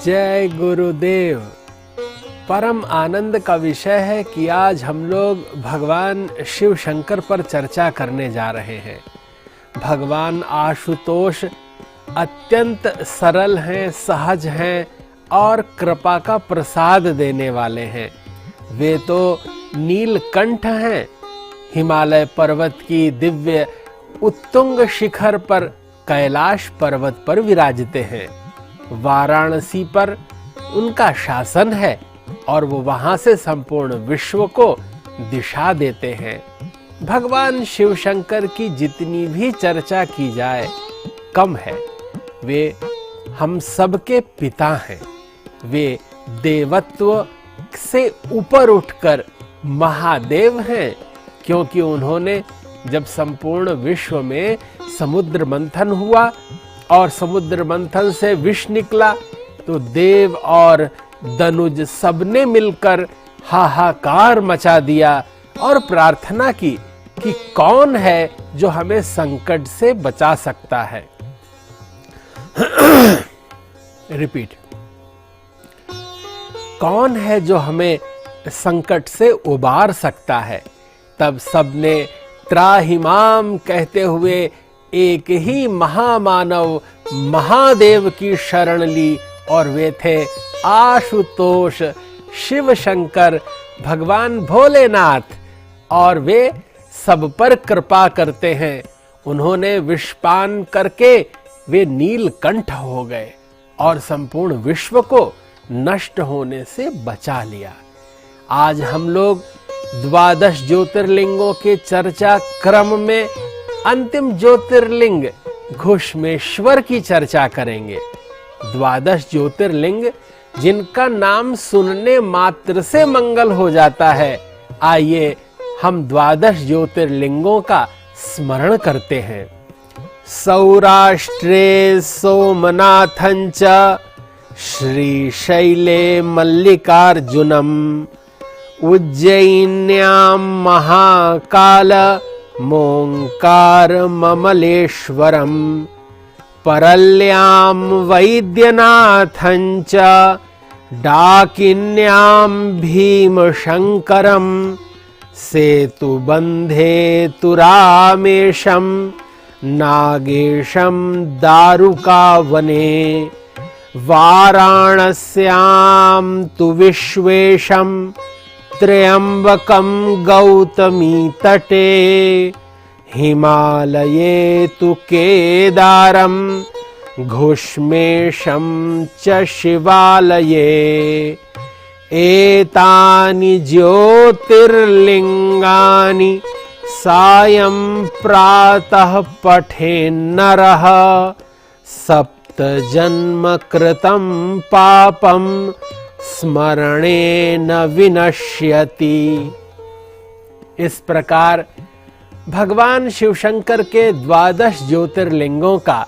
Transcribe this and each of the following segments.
जय गुरुदेव। परम आनंद का विषय है कि आज हम लोग भगवान शिव शंकर पर चर्चा करने जा रहे हैं। भगवान आशुतोष अत्यंत सरल हैं, सहज हैं और कृपा का प्रसाद देने वाले हैं। वे तो नीलकंठ हैं, हिमालय पर्वत की दिव्य उत्तुंग शिखर पर कैलाश पर्वत पर विराजते हैं। वाराणसी पर उनका शासन है और वो वहां से संपूर्ण विश्व को दिशा देते हैं। भगवान शिव शंकर की जितनी भी चर्चा की जाए कम है। वे हम सबके पिता हैं। वे देवत्व से ऊपर उठकर महादेव हैं, क्योंकि उन्होंने जब संपूर्ण विश्व में समुद्र मंथन हुआ और समुद्र मंथन से विष निकला तो देव और दनुज सबने मिलकर हाहाकार मचा दिया और प्रार्थना की कि कौन है जो हमें संकट से बचा सकता है। रिपीट, कौन है जो हमें संकट से उबार सकता है। तब सबने त्राहिमाम कहते हुए एक ही महामानव महादेव की शरण ली और वे थे आशुतोष शिव शंकर भगवान भोलेनाथ। और वे सब पर कृपा करते हैं। उन्होंने विषपान करके वे नीलकंठ हो गए और संपूर्ण विश्व को नष्ट होने से बचा लिया। आज हम लोग 12 ज्योतिर्लिंगों के चर्चा क्रम में अंतिम ज्योतिर्लिंग घुश्मेश्वर की चर्चा करेंगे। 12 ज्योतिर्लिंग जिनका नाम सुनने मात्र से मंगल हो जाता है। आइए हम 12 ज्योतिर्लिंगों का स्मरण करते हैं। सौराष्ट्रे सोमनाथं च श्रीशैले मल्लिकार्जुनम उज्जयिन्यां महाकाल मोंकार ममलेश्वरम परल्यां वैद्यनाथं च डाकिन्यां भीमशंकरम सेतुबंधे तुरामेशं नागेशं दारुकावने वाराणस्यां तु विश्वेशं त्र्यंबकं गौतमी तटे हिमालये तु केदारं घुश्मेशं च शिवालये एतानि ज्योतिर्लिंगानि सायं प्रातः पठेन्नरः सप्तजन्म कृतं पापं स्मरणेन विनश्यति। इस प्रकार भगवान शिव शंकर के 12 ज्योतिर्लिंगों का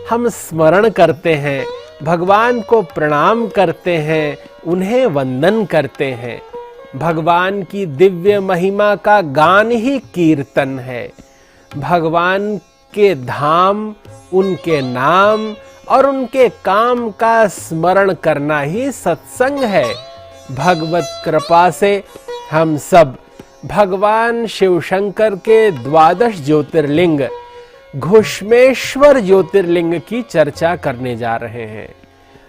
हम स्मरण करते हैं, भगवान को प्रणाम करते हैं, उन्हें वंदन करते हैं। भगवान की दिव्य महिमा का गान ही कीर्तन है। भगवान के धाम, उनके नाम और उनके काम का स्मरण करना ही सत्संग है। भगवत कृपा से हम सब भगवान शिव शंकर के 12 ज्योतिर्लिंग घुश्मेश्वर ज्योतिर्लिंग की चर्चा करने जा रहे हैं।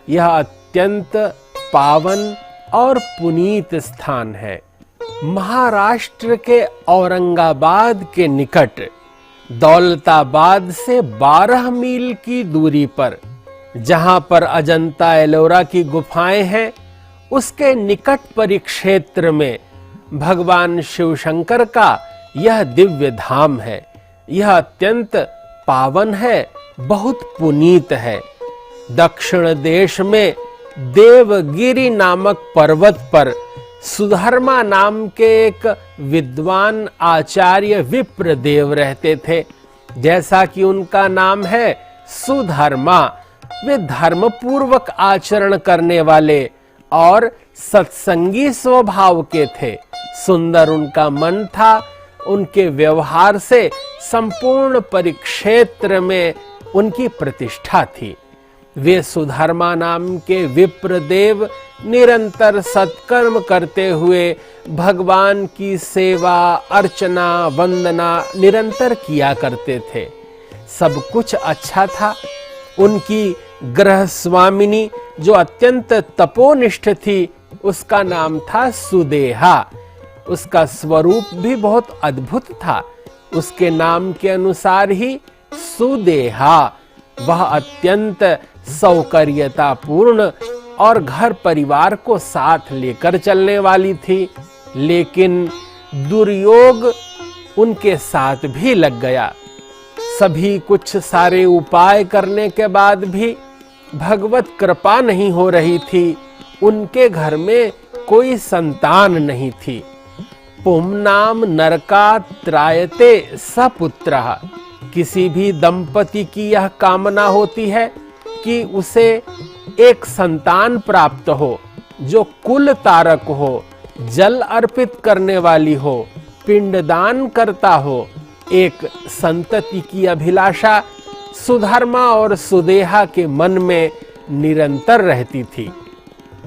यह अत्यंत पावन और पुनीत स्थान है। महाराष्ट्र के औरंगाबाद के निकट दौलताबाद से 12 मील की दूरी पर, जहां पर अजंता एलोरा की गुफाएं हैं, उसके निकट परिक्षेत्र में भगवान शिव शंकर का यह दिव्य धाम है। यह अत्यंत पावन है, बहुत पुनीत है। दक्षिण देश में देवगिरी नामक पर्वत पर सुधर्मा नाम के एक विद्वान आचार्य विप्रदेव रहते थे। जैसा कि उनका नाम है सुधर्मा, वे धर्म पूर्वक आचरण करने वाले और सत्संगी स्वभाव के थे। सुंदर उनका मन था। उनके व्यवहार से संपूर्ण परिक्षेत्र में उनकी प्रतिष्ठा थी। वे सुधर्मा नाम के विप्रदेव निरंतर सत्कर्म करते हुए भगवान की सेवा अर्चना वंदना निरंतर किया करते थे। सब कुछ अच्छा था। उनकी गृह स्वामिनी जो अत्यंत तपोनिष्ठ थी, उसका नाम था सुदेहा। उसका स्वरूप भी बहुत अद्भुत था। उसके नाम के अनुसार ही सुदेहा, वह अत्यंत सौकर्यतापूर्ण और घर परिवार को साथ लेकर चलने वाली थी। लेकिन दुर्योग उनके साथ भी लग गया। सभी कुछ सारे उपाय करने के बाद भी भगवत कृपा नहीं हो रही थी। उनके घर में कोई संतान नहीं थी। पुंनाम नरका त्रायते सपुत्रः। किसी भी दंपति की यह कामना होती है कि उसे एक संतान प्राप्त हो जो कुल तारक हो, जल अर्पित करने वाली हो, पिंडदान करता हो। एक संतति की अभिलाषा सुधर्मा और सुदेहा के मन में निरंतर रहती थी।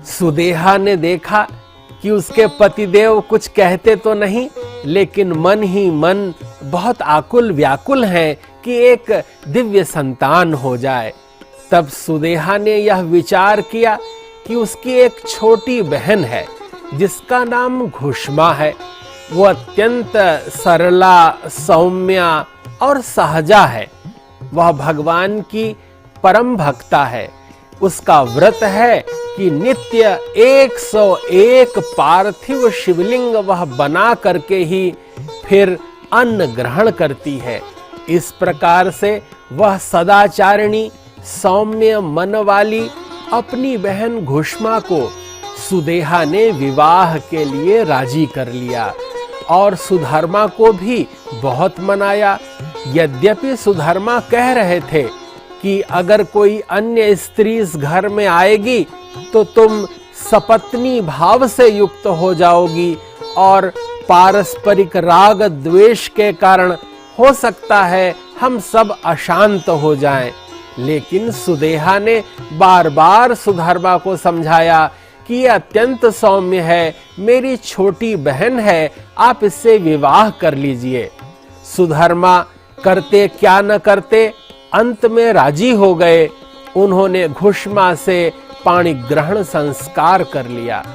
सुदेहा ने देखा कि उसके पतिदेव कुछ कहते तो नहीं, लेकिन मन ही मन बहुत आकुल व्याकुल हैं कि एक दिव्य संतान हो जाए। तब सुदेहा ने यह विचार किया कि उसकी एक छोटी बहन है जिसका नाम घुष्मा है। वो अत्यंत सरला, सौम्या और सहजा है। वह भगवान की परम भक्ता है। उसका व्रत है कि नित्य 101 पार्थिव शिवलिंग वह बना करके ही फिर अन्न ग्रहण करती है। इस प्रकार से वह सदाचारिणी, सौम्य मन वाली अपनी बहन घुष्मा को सुदेहा ने विवाह के लिए राजी कर लिया और सुधर्मा को भी बहुत मनाया। यद्यपि सुधर्मा कह रहे थे कि अगर कोई अन्य स्त्री इस घर में आएगी तो तुम सपत्नी भाव से युक्त हो जाओगी और पारस्परिक राग द्वेष के कारण हो सकता है हम सब अशांत हो जाएं। लेकिन सुदेहा ने बार बार सुधर्मा को समझाया कि ये अत्यंत सौम्य है, मेरी छोटी बहन है, आप इससे विवाह कर लीजिए। सुधर्मा करते क्या न करते अंत में राजी हो गए। उन्होंने घुष्मा से पाणी ग्रहण संस्कार कर लिया।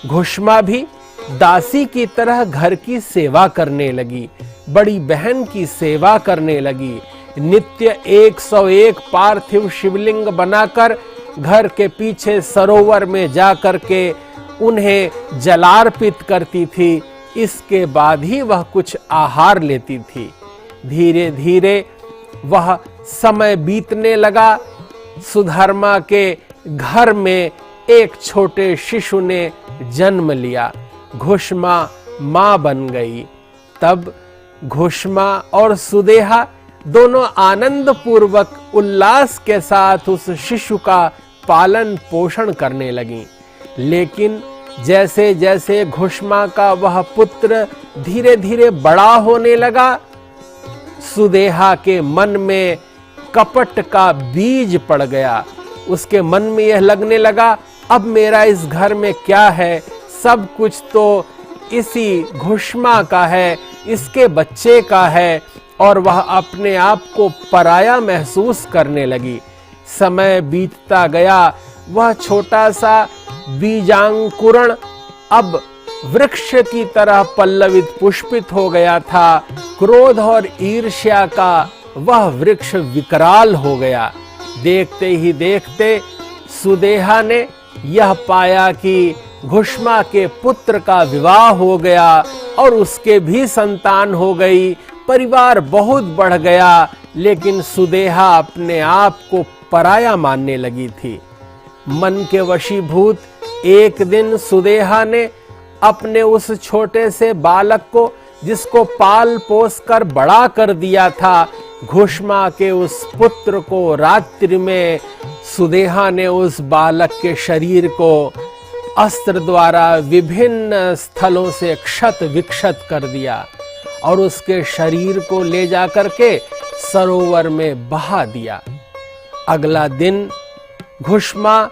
घुष्मा भी दासी की तरह घर की सेवा करने लगी, बड़ी बहन की सेवा करने लगी। नित्य 101 पार्थिव शिवलिंग बनाकर घर के पीछे सरोवर में जाकर के उन्हें जलार्पित करती थी। इसके बाद ही वह कुछ आहार लेती थी। धीरे धीरे वह समय बीतने लगा। सुधर्मा के घर में एक छोटे शिशु ने जन्म लिया। घुष्मा मां बन गई। तब घुष्मा और सुदेहा दोनों आनंद पूर्वक उल्लास के साथ उस शिशु का पालन पोषण करने लगी। लेकिन जैसे जैसे घुष्मा का वह पुत्र धीरे धीरे बड़ा होने लगा, सुदेहा के मन में कपट का बीज पड़ गया। उसके मन में यह लगने लगा, अब मेरा इस घर में क्या है, सब कुछ तो इसी घुष्मा का है, इसके बच्चे का है। और वह अपने आप को पराया महसूस करने लगी। समय बीतता गया। वह छोटा सा बीजांकुरण अब वृक्ष की तरह पल्लवित पुष्पित हो गया था। क्रोध और ईर्ष्या का वह वृक्ष विकराल हो गया। देखते ही देखते सुदेहा ने यह पाया कि घुष्मा के पुत्र का विवाह हो गया और उसके भी संतान हो गई। परिवार बहुत बढ़ गया। लेकिन सुदेहा अपने आप को पराया मानने लगी थी। मन के वशीभूत एक दिन सुदेहा ने अपने उस छोटे से बालक को, जिसको पाल पोस कर बड़ा कर दिया था, घुष्मा के उस पुत्र को रात्रि में सुदेहा ने उस बालक के शरीर को अस्त्र द्वारा विभिन्न स्थलों से क्षत विक्षत कर दिया और उसके शरीर को ले जाकर के सरोवर में बहा दिया। अगला दिन घुष्मा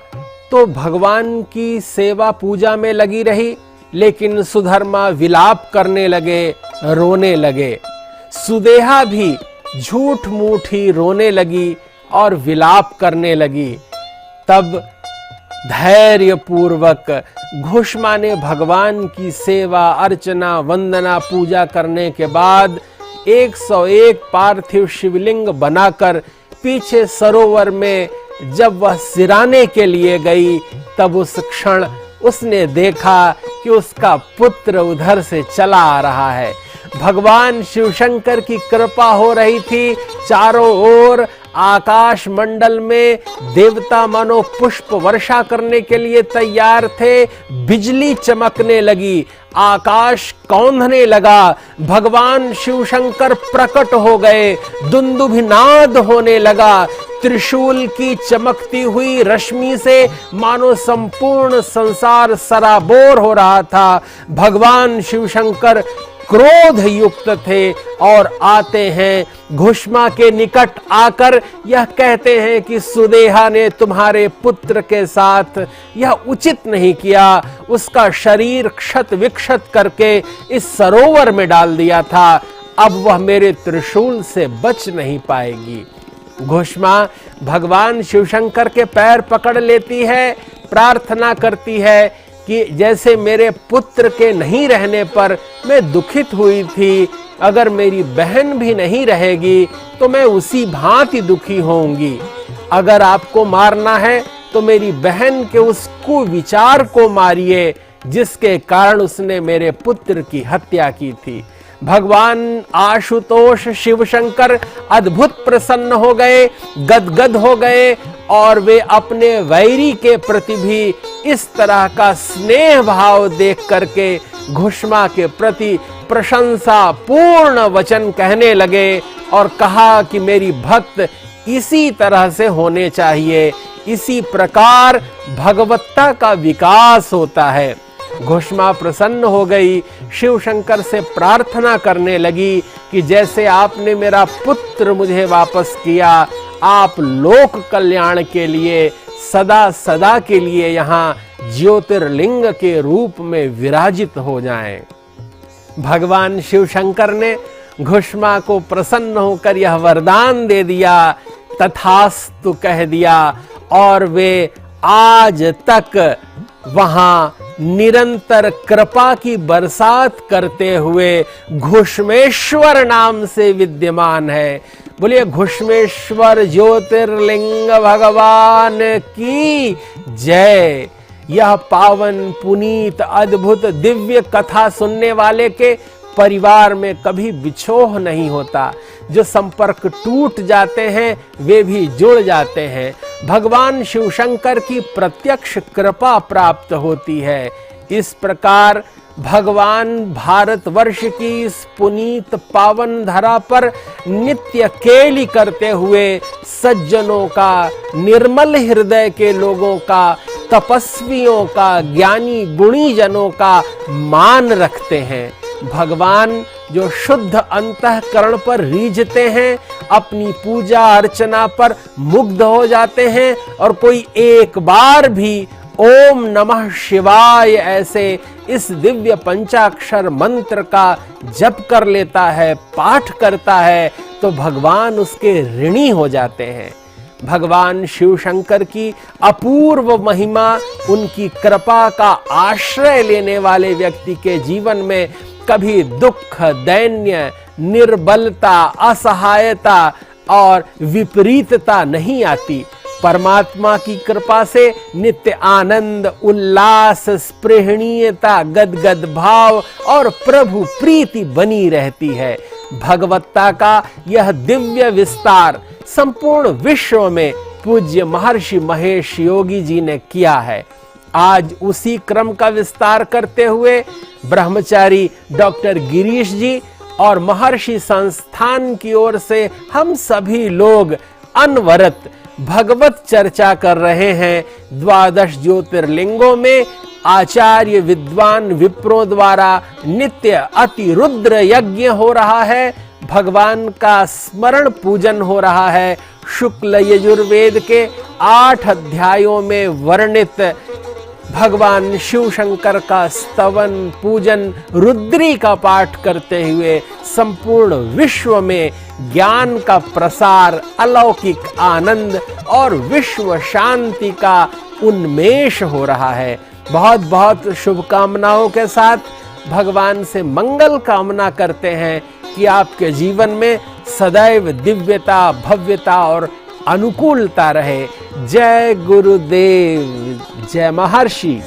तो भगवान की सेवा पूजा में लगी रही, लेकिन सुधर्मा विलाप करने लगे, रोने लगे। सुदेहा भी झूठ मूठ ही रोने लगी और विलाप करने लगी। तब धैर्य पूर्वक घुष्मा ने भगवान की सेवा अर्चना वंदना पूजा करने के बाद 101 पार्थिव शिवलिंग बनाकर पीछे सरोवर में जब वह सिराने के लिए गई, तब उस क्षण उसने देखा कि उसका पुत्र उधर से चला आ रहा है। भगवान शिवशंकर की कृपा हो रही थी। चारों ओर आकाश मंडल में देवता मानो पुष्प वर्षा करने के लिए तैयार थे। बिजली चमकने लगी, आकाश कौंधने लगा, भगवान शिवशंकर प्रकट हो गए, दुंदुभिनाद होने लगा। त्रिशूल की चमकती हुई रश्मि से मानो संपूर्ण संसार सराबोर हो रहा था। भगवान शिवशंकर क्रोध युक्त थे और आते हैं घुष्मा के निकट आकर यह कहते हैं कि सुदेहा ने तुम्हारे पुत्र के साथ यह उचित नहीं किया, उसका शरीर क्षत विक्षत करके इस सरोवर में डाल दिया था, अब वह मेरे त्रिशूल से बच नहीं पाएगी। घुष्मा भगवान शिवशंकर के पैर पकड़ लेती है, प्रार्थना करती है कि जैसे मेरे पुत्र के नहीं रहने पर मैं दुखित हुई थी, अगर मेरी बहन भी नहीं रहेगी तो मैं उसी भांति दुखी होऊंगी। अगर आपको मारना है तो मेरी बहन के उस कुविचार को मारिए जिसके कारण उसने मेरे पुत्र की हत्या की थी। भगवान आशुतोष शिवशंकर अद्भुत प्रसन्न हो गए, गदगद हो गए और वे अपने वैरी के प्रति भी इस तरह का स्नेह भाव देख करके घुष्मा के प्रति प्रशंसा पूर्ण वचन कहने लगे और कहा कि मेरी भक्त इसी तरह से होने चाहिए, इसी प्रकार भगवत्ता का विकास होता है। घुष्मा प्रसन्न हो गई, शिवशंकर से प्रार्थना करने लगी कि जैसे आपने मेरा पुत्र मुझे वापस किया, आप लोक कल्याण के लिए सदा सदा के लिए यहाँ ज्योतिर्लिंग के रूप में विराजित हो जाएं। भगवान शिवशंकर ने घुष्मा को प्रसन्न होकर यह वरदान दे दिया, तथास्तु कह दिया और वे आज तक वहां निरंतर कृपा की बरसात करते हुए घुष्मेश्वर नाम से विद्यमान है। बोलिए घुष्मेश्वर ज्योतिर्लिंग भगवान की जय। यह पावन पुनीत अद्भुत दिव्य कथा सुनने वाले के परिवार में कभी विछोह नहीं होता। जो संपर्क टूट जाते हैं वे भी जुड़ जाते हैं। भगवान शिवशंकर की प्रत्यक्ष कृपा प्राप्त होती है। इस प्रकार भगवान भारतवर्ष की इस पुनीत पावन धरा पर नित्य केली करते हुए सज्जनों का, निर्मल हृदय के लोगों का, तपस्वियों का, ज्ञानी गुणी जनों का मान रखते हैं। भगवान जो शुद्ध अंतःकरण पर रीझते हैं, अपनी पूजा अर्चना पर मुग्ध हो जाते हैं और कोई एक बार भी ओम नमः शिवाय ऐसे इस दिव्य पंचाक्षर मंत्र का जप कर लेता है, पाठ करता है, तो भगवान उसके ऋणी हो जाते हैं। भगवान शिवशंकर की अपूर्व महिमा, उनकी कृपा का आश्रय लेने वाले व्यक्ति के जीवन में कभी दुख, दैन्य, निर्बलता, असहायता और विपरीतता नहीं आती। परमात्मा की कृपा से नित्य आनंद, उल्लास, स्पृहणीयता, गदगद भाव और प्रभु प्रीति बनी रहती है। भगवत्ता का यह दिव्य विस्तार संपूर्ण विश्व में पूज्य महर्षि महेश योगी जी ने किया है। आज उसी क्रम का विस्तार करते हुए ब्रह्मचारी डॉक्टर गिरीश जी और महर्षि संस्थान की ओर से हम सभी लोग अनवरत भगवत चर्चा कर रहे हैं। 12 ज्योतिर्लिंगों में आचार्य विद्वान विप्रों द्वारा नित्य अतिरुद्र यज्ञ हो रहा है, भगवान का स्मरण पूजन हो रहा है। शुक्ल यजुर्वेद के 8 अध्यायों में वर्णित भगवान शिव शंकर का स्तवन पूजन रुद्री का पाठ करते हुए संपूर्ण विश्व में ज्ञान का प्रसार, अलौकिक आनंद और विश्व शांति का उन्मेष हो रहा है। बहुत बहुत शुभकामनाओं के साथ भगवान से मंगल कामना करते हैं कि आपके जीवन में सदैव दिव्यता, भव्यता और अनुकूलता रहे। जय गुरुदेव, जय महर्षि।